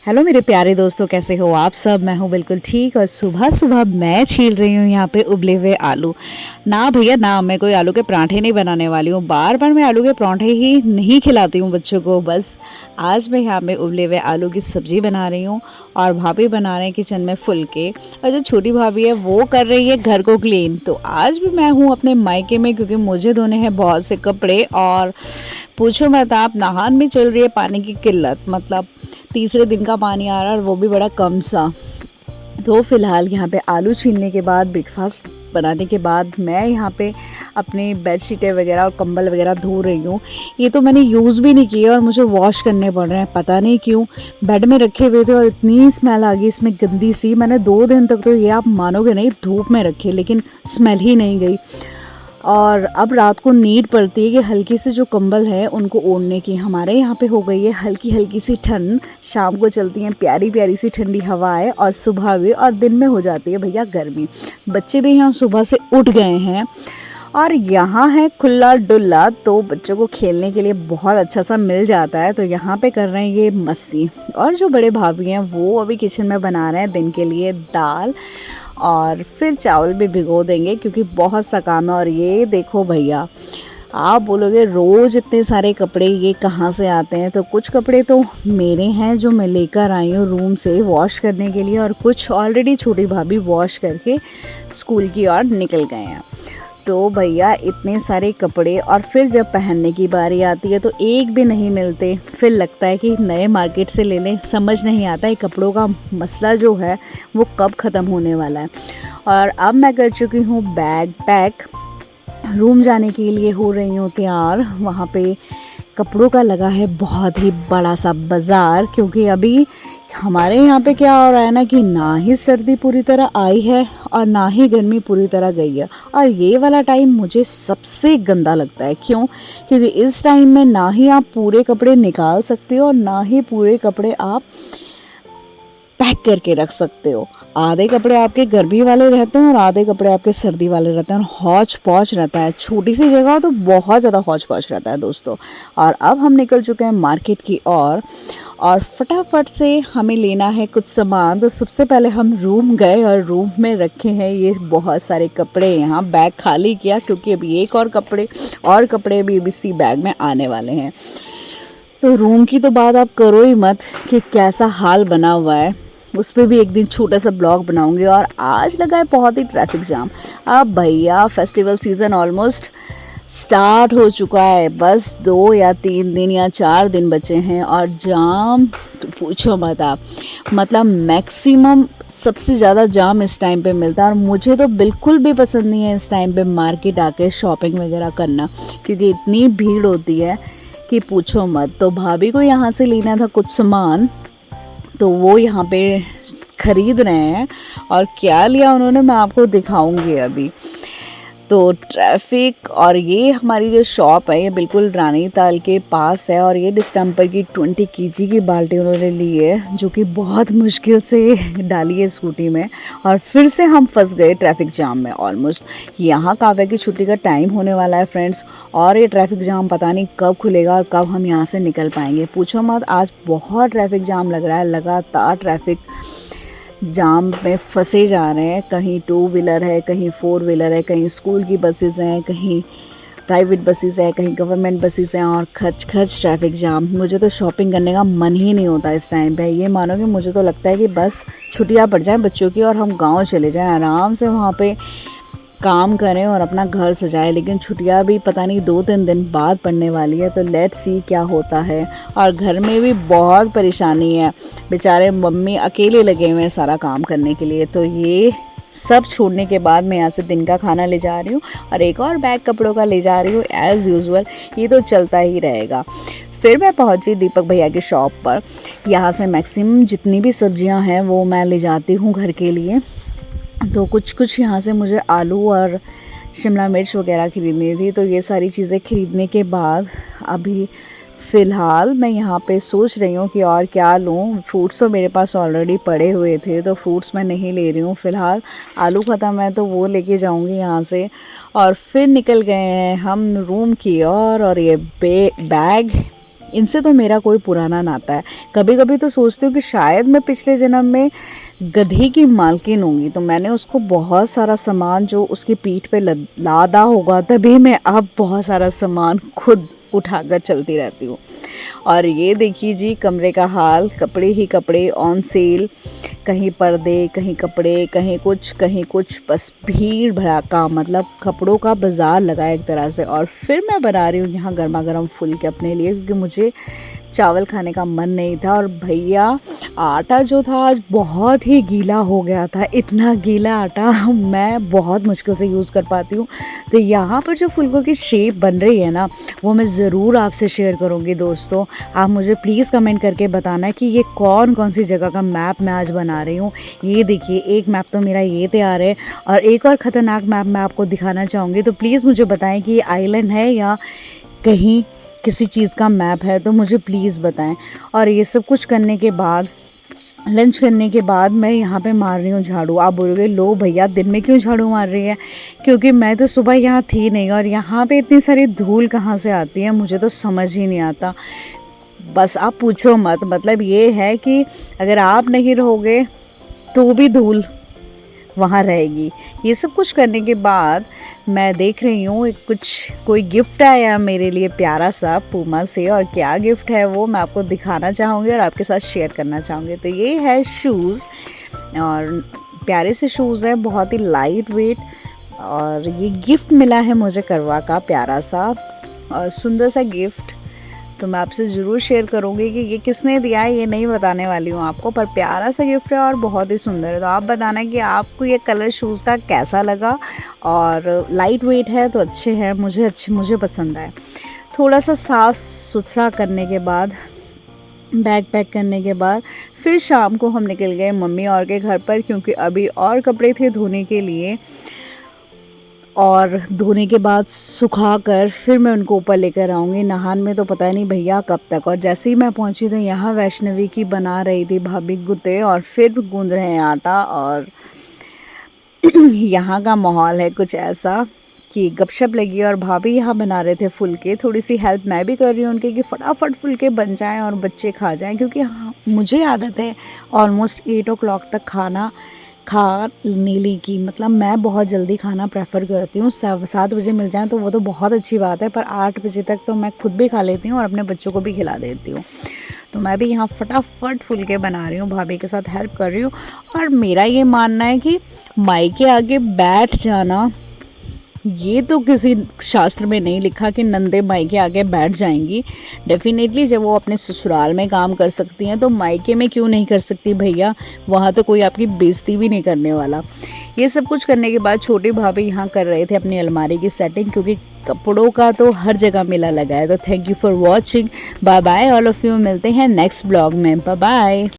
Hello मेरे प्यारे दोस्तों, कैसे हो आप सब। मैं हूँ बिल्कुल ठीक। और सुबह सुबह मैं छील रही हूँ यहाँ पे उबले हुए आलू। ना भैया ना, मैं कोई आलू के पराठे नहीं बनाने वाली हूँ। बार बार मैं आलू के पराठे ही नहीं खिलाती हूँ बच्चों को। बस आज मैं यहाँ पे उबले हुए आलू की सब्ज़ी बना रही हूँ और भाभी बना रहे हैं किचन में फुलके। और जो छोटी भाभी है वो कर रही है घर को क्लीन। तो आज भी मैं हूँ अपने मायके में, क्योंकि मुझे धोने हैं बहुत से कपड़े। और पूछो मत आप, नहान में चल रही है पानी की किल्लत। मतलब तीसरे दिन का पानी आ रहा है और वो भी बड़ा कम सा। तो फ़िलहाल यहाँ पे आलू छीलने के बाद, ब्रेकफास्ट बनाने के बाद, मैं यहाँ पे अपनी बेडशीटें वगैरह और कंबल वगैरह धो रही हूँ। ये तो मैंने यूज़ भी नहीं किए और मुझे वॉश करने पड़ रहे हैं, पता नहीं क्यों। बेड में रखे हुए थे और इतनी स्मेल आ गई इसमें गंदी सी। मैंने 2 दिन तक तो ये आप मानोगे नहीं धूप में रखे, लेकिन स्मेल ही नहीं गई। और अब रात को नीड पड़ती है कि हल्की से जो कंबल है उनको ओढ़ने की। हमारे यहाँ पे हो गई है हल्की हल्की सी ठंड। शाम को चलती हैं प्यारी प्यारी सी ठंडी हवाएं और सुबह भी, और दिन में हो जाती है भैया गर्मी। बच्चे भी यहाँ सुबह से उठ गए हैं और यहाँ है खुला डुल्ला, तो बच्चों को खेलने के लिए बहुत अच्छा सा मिल जाता है। तो यहाँ पे कर रहे हैं ये मस्ती। और जो बड़े भाभी हैं वो अभी किचन में बना रहे हैं दिन के लिए दाल, और फिर चावल भी भिगो देंगे क्योंकि बहुत सा काम है। और ये देखो भैया, आप बोलोगे रोज़ इतने सारे कपड़े ये कहाँ से आते हैं। तो कुछ कपड़े तो मेरे हैं जो मैं लेकर आई हूँ रूम से वॉश करने के लिए, और कुछ ऑलरेडी छोटी भाभी वॉश करके स्कूल की ओर निकल गए हैं। तो भैया इतने सारे कपड़े, और फिर जब पहनने की बारी आती है तो एक भी नहीं मिलते। फिर लगता है कि नए मार्केट से ले लें। समझ नहीं आता है कपड़ों का मसला जो है वो कब ख़त्म होने वाला है। और अब मैं कर चुकी हूँ बैग पैक, रूम जाने के लिए हो रही हूँ तैयार। वहाँ पे कपड़ों का लगा है बहुत ही बड़ा सा बाज़ार, क्योंकि अभी हमारे यहाँ पे क्या हो रहा है ना कि ना ही सर्दी पूरी तरह आई है और ना ही गर्मी पूरी तरह गई है। और ये वाला टाइम मुझे सबसे गंदा लगता है। क्यों? क्योंकि इस टाइम में ना ही आप पूरे कपड़े निकाल सकते हो और ना ही पूरे कपड़े आप पैक करके रख सकते हो। आधे कपड़े आपके गर्मी वाले रहते हैं और आधे कपड़े आपके सर्दी वाले रहते हैं, और हौच पौच रहता है। छोटी सी जगह तो बहुत ज़्यादा हौच पौच रहता है दोस्तों। और अब हम निकल चुके हैं मार्केट की ओर, और फटाफट से हमें लेना है कुछ सामान। तो सबसे पहले हम रूम गए और रूम में रखे हैं ये बहुत सारे कपड़े। यहाँ बैग खाली किया क्योंकि अभी एक और कपड़े भी इसी बैग में आने वाले हैं। तो रूम की तो बात आप करो ही मत कि कैसा हाल बना हुआ है। उस पर भी एक दिन छोटा सा ब्लॉग बनाऊंगी। और आज लगा है बहुत ही ट्रैफिक जाम। अब भैया फेस्टिवल सीज़न ऑलमोस्ट स्टार्ट हो चुका है। बस 2 या 3 दिन या 4 दिन बचे हैं और जाम तो पूछो मत आप। मतलब मैक्सिमम सबसे ज़्यादा जाम इस टाइम पे मिलता है। और मुझे तो बिल्कुल भी पसंद नहीं है इस टाइम पे मार्केट आके शॉपिंग वगैरह करना, क्योंकि इतनी भीड़ होती है कि पूछो मत। तो भाभी को यहाँ से लेना था कुछ सामान, तो वो यहाँ पे ख़रीद रहे हैं। और क्या लिया उन्होंने मैं आपको दिखाऊंगी अभी। तो ट्रैफिक, और ये हमारी जो शॉप है ये बिल्कुल रानी ताल के पास है। और ये डिस्टेंपर की 20 kg की बाल्टी उन्होंने ली है, जो कि बहुत मुश्किल से डाली है स्कूटी में। और फिर से हम फंस गए ट्रैफिक जाम में ऑलमोस्ट। यहाँ काव्या की छुट्टी का टाइम होने वाला है फ्रेंड्स, और ये ट्रैफिक जाम पता नहीं कब खुलेगा और कब हम यहाँ से निकल पाएंगे। पूछो मत, आज बहुत ट्रैफिक जाम लग रहा है। लगातार ट्रैफिक जाम में फंसे जा रहे हैं। कहीं 2 व्हीलर है, कहीं 4 व्हीलर है, कहीं स्कूल की बसेस हैं, कहीं प्राइवेट बसेस है, कहीं गवर्नमेंट बसेस हैं, और खच खच ट्रैफिक जाम। मुझे तो शॉपिंग करने का मन ही नहीं होता इस टाइम पे। ये मानो कि मुझे तो लगता है कि बस छुट्टियां पड़ जाएं बच्चों की और हम गांव चले जाएं, आराम से वहाँ पे काम करें और अपना घर सजाएं। लेकिन छुट्टियां भी पता नहीं 2-3 दिन बाद पड़ने वाली है, तो लेट्स सी क्या होता है। और घर में भी बहुत परेशानी है, बेचारे मम्मी अकेले लगे हुए हैं सारा काम करने के लिए। तो ये सब छोड़ने के बाद मैं यहाँ से दिन का खाना ले जा रही हूँ और एक और बैग कपड़ों का ले जा रही हूँ एज़ यूजुअल। ये तो चलता ही रहेगा। फिर मैं पहुँची दीपक भैया की शॉप पर। यहाँ से मैक्सिमम जितनी भी सब्जियाँ हैं वो मैं ले जाती हूँ घर के लिए। तो कुछ यहाँ से मुझे आलू और शिमला मिर्च वगैरह ख़रीदनी थी। तो ये सारी चीज़ें ख़रीदने के बाद अभी फ़िलहाल मैं यहाँ पे सोच रही हूँ कि और क्या लूँ। फ्रूट्स तो मेरे पास ऑलरेडी पड़े हुए थे, तो फ्रूट्स मैं नहीं ले रही हूँ फ़िलहाल। आलू ख़त्म है तो वो लेके जाऊँगी यहाँ से। और फिर निकल गए हैं हम रूम की ओर। और ये बैग इनसे तो मेरा कोई पुराना नाता है। कभी कभी तो सोचती हूँ कि शायद मैं पिछले जन्म में गधे की मालकिन होंगी, तो मैंने उसको बहुत सारा सामान जो उसकी पीठ पे लादा होगा, तभी मैं अब बहुत सारा सामान खुद उठाकर चलती रहती हूँ। और ये देखिए जी कमरे का हाल, कपड़े ही कपड़े ऑन सेल, कहीं पर्दे, कहीं कपड़े, कहीं कुछ, बस भीड़ भड़ाका, मतलब कपड़ों का बाज़ार लगा है एक तरह से। और फिर मैं बना रही हूँ यहाँ गर्मा गर्म फुलके अपने लिए, क्योंकि मुझे चावल खाने का मन नहीं था। और भैया आटा जो था आज बहुत ही गीला हो गया था, इतना गीला आटा मैं बहुत मुश्किल से यूज़ कर पाती हूँ। तो यहाँ पर जो फुलकों की शेप बन रही है ना, वो मैं ज़रूर आपसे शेयर करूँगी दोस्तों। आप मुझे प्लीज़ कमेंट करके बताना कि ये कौन कौन सी जगह का मैप मैं आज बना रही हूँ। ये देखिए एक मैप तो मेरा ये तैयार है, और एक और ख़तरनाक मैप मैं आपको दिखाना चाहूँगी। तो प्लीज़ मुझे बताएं कि ये आइलैंड है या कहीं किसी चीज़ का मैप है, तो मुझे प्लीज़ बताएं। और ये सब कुछ करने के बाद, लंच करने के बाद, मैं यहाँ पे मार रही हूँ झाड़ू। आप बोलोगे लो भैया दिन में क्यों झाड़ू मार रही है? क्योंकि मैं तो सुबह यहाँ थी नहीं, और यहाँ पे इतनी सारी धूल कहाँ से आती है मुझे तो समझ ही नहीं आता। बस आप पूछो मत, मतलब ये है कि अगर आप नहीं रहोगे तो भी धूल वहाँ रहेगी। ये सब कुछ करने के बाद मैं देख रही हूँ कोई गिफ्ट आया मेरे लिए प्यारा सा पूमा से, और क्या गिफ्ट है वो मैं आपको दिखाना चाहूँगी और आपके साथ शेयर करना चाहूँगी। तो ये है शूज़, और प्यारे से शूज़ है, बहुत ही लाइट वेट, और ये गिफ्ट मिला है मुझे करवा का प्यारा सा और सुंदर सा गिफ्ट। तो मैं आपसे ज़रूर शेयर करूँगी कि ये किसने दिया है, ये नहीं बताने वाली हूँ आपको, पर प्यारा सा गिफ्ट है और बहुत ही सुंदर है। तो आप बताना कि आपको ये कलर शूज़ का कैसा लगा, और लाइट वेट है तो अच्छे हैं, मुझे पसंद आए। थोड़ा सा साफ़ सुथरा करने के बाद, बैग पैक करने के बाद, फिर शाम को हम निकल गए मम्मी और के घर पर, क्योंकि अभी और कपड़े थे धोने के लिए, और धोने के बाद सुखा कर फिर मैं उनको ऊपर लेकर आऊँगी। नहान में तो पता नहीं भैया कब तक। और जैसे ही मैं पहुँची तो यहाँ वैष्णवी की बना रही थी भाभी गुते, और फिर गूंद रहे हैं आटा। और यहाँ का माहौल है कुछ ऐसा कि गपशप लगी, और भाभी यहाँ बना रहे थे फुलके। थोड़ी सी हेल्प मैं भी कर रही हूँ उनके कि फटाफट फुलके बन जाएं और बच्चे खा जाएं, क्योंकि हाँ मुझे आदत है ऑलमोस्ट 8 o'clock तक खाना खा नीली की, मतलब मैं बहुत जल्दी खाना प्रेफर करती हूँ। 7 बजे मिल जाए तो वो तो बहुत अच्छी बात है, पर 8 बजे तक तो मैं खुद भी खा लेती हूँ और अपने बच्चों को भी खिला देती हूँ। तो मैं भी यहाँ फटाफट फुलके बना रही हूँ, भाभी के साथ हेल्प कर रही हूँ। और मेरा ये मानना है कि मायके आगे बैठ जाना, ये तो किसी शास्त्र में नहीं लिखा कि नंदे मायके आके बैठ जाएंगी। डेफिनेटली जब वो अपने ससुराल में काम कर सकती हैं तो मायके में क्यों नहीं कर सकती भैया, वहाँ तो कोई आपकी बेइज्जती भी नहीं करने वाला। ये सब कुछ करने के बाद छोटी भाभी यहाँ कर रहे थे अपनी अलमारी की सेटिंग, क्योंकि कपड़ों का तो हर जगह मेला लगा है। तो thank you for watching, bye bye all of you. मिलते हैं नेक्स्ट ब्लॉग में, बाय बाय।